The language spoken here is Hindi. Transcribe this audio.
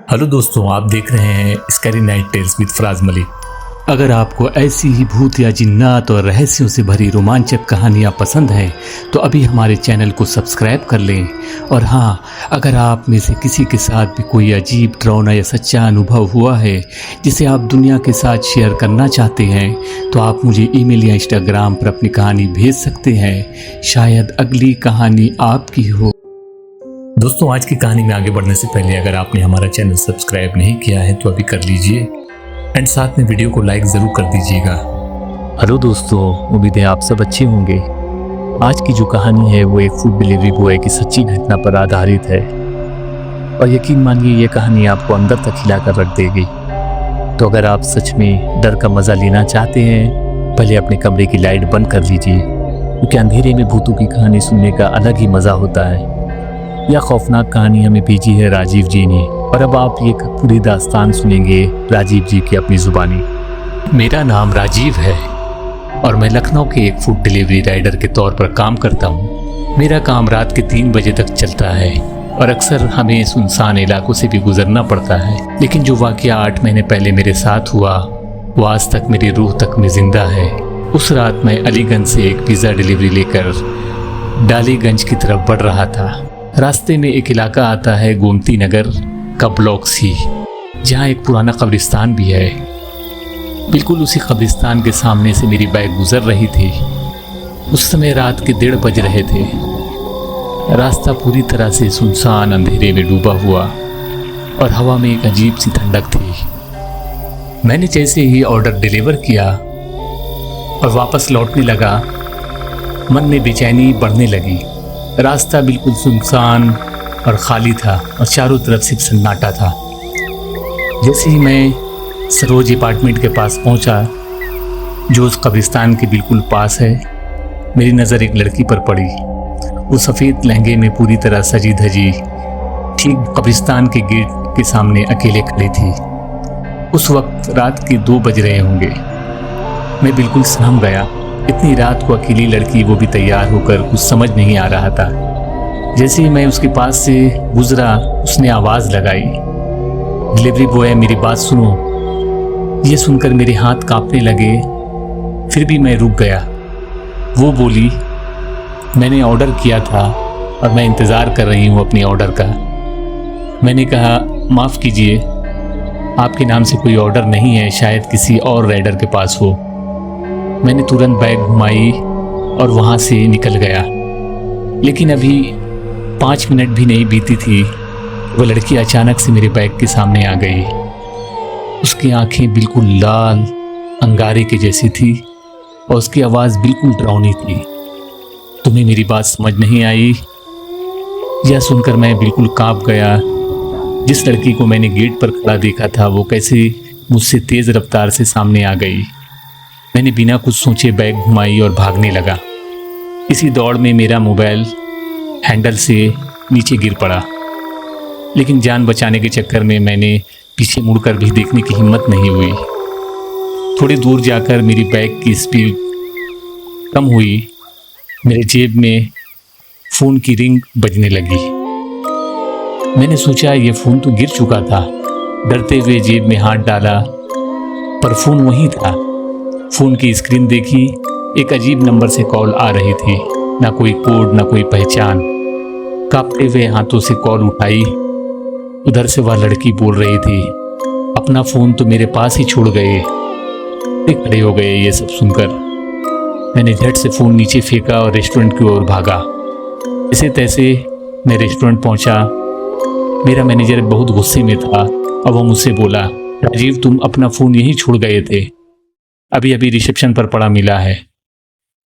हेलो दोस्तों, आप देख रहे हैं scary night tales with Faraz Malik. अगर आपको ऐसी ही भूत या जिन्नात और रहस्यों से भरी रोमांचक कहानियाँ पसंद हैं तो अभी हमारे चैनल को सब्सक्राइब कर लें। और हाँ, अगर आप में से किसी के साथ भी कोई अजीब, डरावना या सच्चा अनुभव हुआ है जिसे आप दुनिया के साथ शेयर करना चाहते हैं तो आप मुझे ईमेल या इंस्टाग्राम पर अपनी कहानी भेज सकते हैं। शायद अगली कहानी आपकी हो। दोस्तों, आज की कहानी में आगे बढ़ने से पहले अगर आपने हमारा चैनल सब्सक्राइब नहीं किया है तो अभी कर लीजिए एंड साथ में वीडियो को लाइक ज़रूर कर दीजिएगा। हेलो दोस्तों, उम्मीद है आप सब अच्छे होंगे। आज की जो कहानी है वो एक फूड डिलीवरी बॉय की सच्ची घटना पर आधारित है और यकीन मानिए ये कहानी आपको अंदर तक हिला कर रख देगी। तो अगर आप सच में डर का मज़ा लेना चाहते हैं, पहले अपने कमरे की लाइट बंद कर लीजिए, क्योंकि अंधेरे में भूतों की कहानी सुनने का अलग ही मज़ा होता है। यह खौफनाक कहानी हमें भेजी है राजीव जी ने और अब आप ये पूरी दास्तान सुनेंगे राजीव जी की अपनी जुबानी। मेरा नाम राजीव है और मैं लखनऊ के एक फूड डिलीवरी राइडर के तौर पर काम करता हूँ। मेरा काम रात के 3 बजे तक चलता है और अक्सर हमें सुनसान इलाकों से भी गुजरना पड़ता है। लेकिन जो वाकया 8 महीने पहले मेरे साथ हुआ वो आज तक मेरी रूह तक में जिंदा है। उस रात मैं अलीगंज से एक पिज़्ज़ा डिलीवरी लेकर डालीगंज की तरफ बढ़ रहा था। रास्ते में एक इलाका आता है गोमती नगर का ब्लॉक सी, जहाँ एक पुराना कब्रिस्तान भी है। बिल्कुल उसी कब्रिस्तान के सामने से मेरी बाइक गुजर रही थी। उस समय रात के 1:30 बज रहे थे। रास्ता पूरी तरह से सुनसान अंधेरे में डूबा हुआ और हवा में एक अजीब सी ठंडक थी। मैंने जैसे ही ऑर्डर डिलीवर किया और वापस लौटने लगा, मन में बेचैनी बढ़ने लगी। रास्ता बिल्कुल सुनसान और खाली था और चारों तरफ सिर्फ सन्नाटा था। जैसे ही मैं सरोज अपार्टमेंट के पास पहुंचा, जो उस कब्रिस्तान के बिल्कुल पास है, मेरी नज़र एक लड़की पर पड़ी। वो सफ़ेद लहंगे में पूरी तरह सजी धजी ठीक कब्रिस्तान के गेट के सामने अकेले खड़ी थी। उस वक्त रात के 2 बज रहे होंगे। मैं बिल्कुल सहम गया। इतनी रात को अकेली लड़की, वो भी तैयार होकर, कुछ समझ नहीं आ रहा था। जैसे ही मैं उसके पास से गुजरा, उसने आवाज़ लगाई, डिलीवरी बॉय मेरी बात सुनो। ये सुनकर मेरे हाथ कांपने लगे, फिर भी मैं रुक गया। वो बोली, मैंने ऑर्डर किया था और मैं इंतज़ार कर रही हूँ अपने ऑर्डर का। मैंने कहा, माफ़ कीजिए, आपके नाम से कोई ऑर्डर नहीं है, शायद किसी और राइडर के पास हो। मैंने तुरंत बैग घुमाई और वहाँ से निकल गया। लेकिन अभी 5 मिनट भी नहीं बीती थी, वो लड़की अचानक से मेरे बैग के सामने आ गई। उसकी आंखें बिल्कुल लाल अंगारे के जैसी थी और उसकी आवाज़ बिल्कुल डरावनी थी। तुम्हें मेरी बात समझ नहीं आई? यह सुनकर मैं बिल्कुल कांप गया। जिस लड़की को मैंने गेट पर खड़ा देखा था, वो कैसे मुझसे तेज़ रफ्तार से सामने आ गई। मैंने बिना कुछ सोचे बैग घुमाई और भागने लगा। इसी दौड़ में मेरा मोबाइल हैंडल से नीचे गिर पड़ा, लेकिन जान बचाने के चक्कर में मैंने पीछे मुड़कर भी देखने की हिम्मत नहीं हुई। थोड़ी दूर जाकर मेरी बाइक की स्पीड कम हुई। मेरे जेब में फ़ोन की रिंग बजने लगी। मैंने सोचा ये फ़ोन तो गिर चुका था। डरते हुए जेब में हाथ डाला, पर फ़ोन वहीं था। फ़ोन की स्क्रीन देखी, एक अजीब नंबर से कॉल आ रही थी। ना कोई कोड, ना कोई पहचान। कांपते हुए हाथों से कॉल उठाई। उधर से वह लड़की बोल रही थी, अपना फ़ोन तो मेरे पास ही छोड़ गए। खड़े हो गए ये सब सुनकर। मैंने झट से फ़ोन नीचे फेंका और रेस्टोरेंट की ओर भागा। जैसे तैसे मैं रेस्टोरेंट पहुंचा। मेरा मैनेजर बहुत गुस्से में था और वह मुझसे बोला, राजीव, तुम अपना फ़ोन यहीं छोड़ गए थे, अभी अभी रिसेप्शन पर पड़ा मिला है।